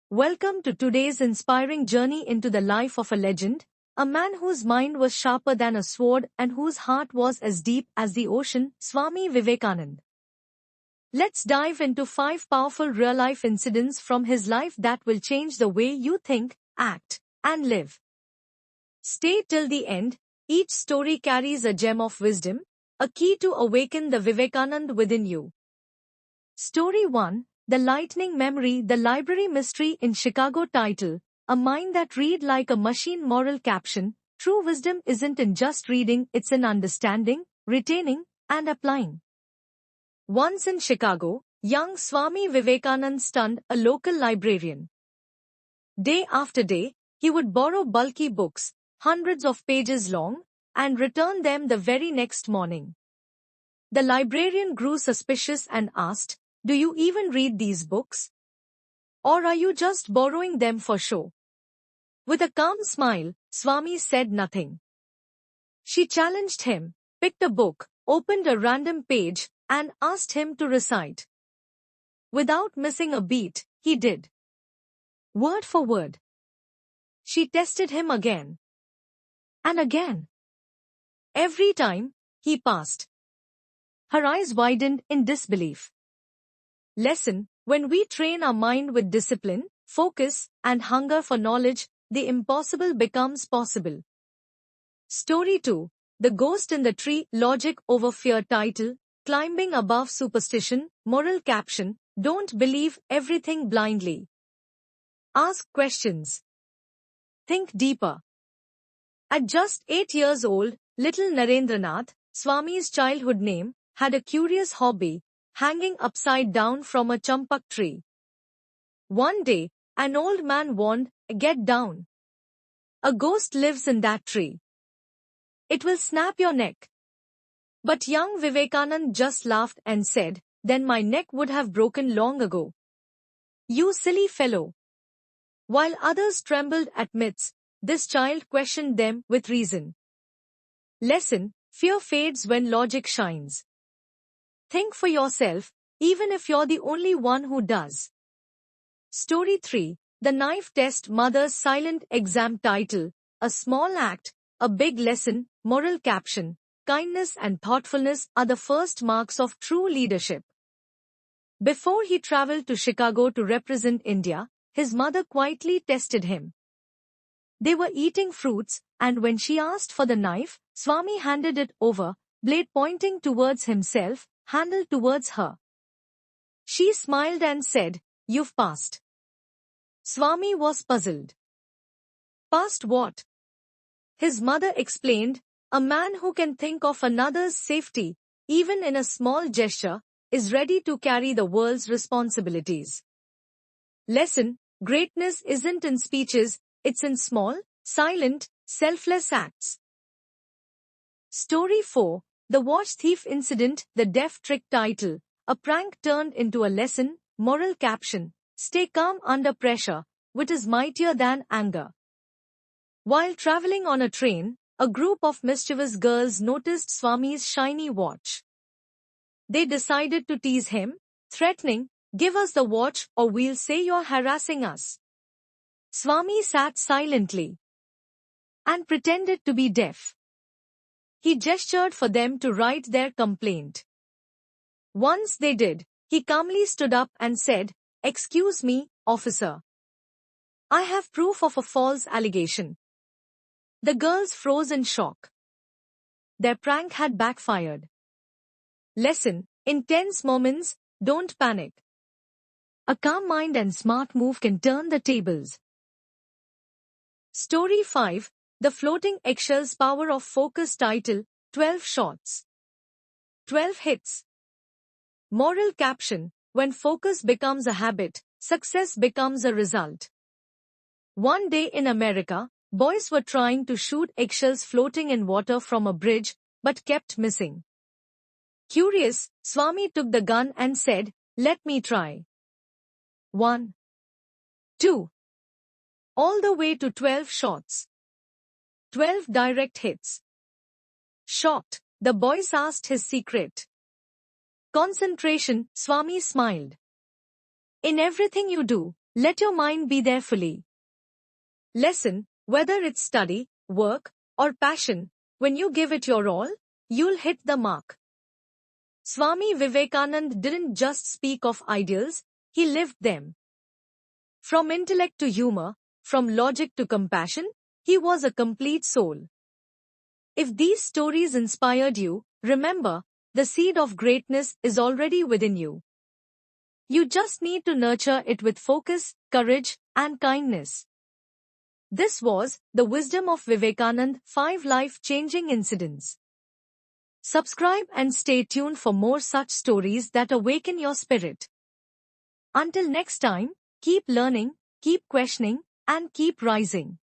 Welcome to today's inspiring journey into the life of a legend, a man whose mind was sharper than a sword and whose heart was as deep as the ocean, Swami Vivekananda. Let's dive into 5 powerful real-life incidents from his life that will change the way you think, act, and live. Stay till the end. Each story carries a gem of wisdom, a key to awaken the Vivekananda within you. Story 1. The Lightning Memory, the Library Mystery in Chicago. Title: A Mind That Read Like a Machine. Moral caption: True wisdom isn't in just reading, it's in understanding, retaining, and applying. Once in Chicago, young Swami Vivekananda stunned a local librarian. Day after day, he would borrow bulky books, hundreds of pages long, and return them the very next morning. The librarian grew suspicious and asked, "Do you even read these books? Or are you just borrowing them for show?" With a calm smile, Swami said nothing. She challenged him, picked a book, opened a random page, and asked him to recite. Without missing a beat, he did. Word for word. She tested him again. And again. Every time, he passed. Her eyes widened in disbelief. Lesson: when we train our mind with discipline, focus, and hunger for knowledge, the impossible becomes possible. Story 2. The Ghost in the Tree, Logic Over Fear. Title: Climbing Above Superstition. Moral caption: Don't believe everything blindly. Ask questions. Think deeper. At just 8 years old, little Narendranath, Swami's childhood name, had a curious hobby: hanging upside down from a champak tree. One day, an old man warned, "Get down. A ghost lives in that tree. It will snap your neck." But young Vivekananda just laughed and said, "Then my neck would have broken long ago. You silly fellow." While others trembled at myths, this child questioned them with reason. Lesson: fear fades when logic shines. Think for yourself, even if you're the only one who does. Story 3. The Knife Test, Mother's Silent Exam. Title: A Small Act, a Big Lesson. Moral caption: Kindness and thoughtfulness are the first marks of true leadership. Before he traveled to Chicago to represent India, his mother quietly tested him. They were eating fruits, and when she asked for the knife, Swami handed it over, blade pointing towards himself, handle towards her. She smiled and said, "You've passed." Swami was puzzled. Passed what? His mother explained, "A man who can think of another's safety, even in a small gesture, is ready to carry the world's responsibilities." Lesson: greatness isn't in speeches, it's in small, silent, selfless acts. Story 4. The Watch Thief Incident, the Deaf Trick. Title: A Prank Turned into a Lesson. Moral caption: Stay calm under pressure, wit is mightier than anger. While traveling on a train, a group of mischievous girls noticed Swami's shiny watch. They decided to tease him, threatening, "Give us the watch or we'll say you're harassing us." Swami sat silently and pretended to be deaf. He gestured for them to write their complaint. Once they did, he calmly stood up and said, "Excuse me, officer. I have proof of a false allegation." The girls froze in shock. Their prank had backfired. Lesson: in tense moments, don't panic. A calm mind and smart move can turn the tables. Story 5. The Floating Eggshells, Power of Focus. Title: 12 Shots. 12 Hits. Moral caption: when focus becomes a habit, success becomes a result. One day in America, boys were trying to shoot eggshells floating in water from a bridge, but kept missing. Curious, Swami took the gun and said, "Let me try." 1, 2. All the way to 12 shots. 12 direct hits. Shocked, the boys asked his secret. Concentration, Swami smiled. In everything you do, Let your mind be there fully. Lesson, whether it's study, work, or passion, when you give it your all, you'll hit the mark. Swami Vivekananda didn't just speak of ideals, he lived them. From intellect to humor, from logic to compassion, he was a complete soul. If these stories inspired you, remember, the seed of greatness is already within you. You just need to nurture it with focus, courage, and kindness. This was the wisdom of Vivekananda, 5 life-changing incidents. Subscribe and stay tuned for more such stories that awaken your spirit. Until next time, keep learning, keep questioning, and keep rising.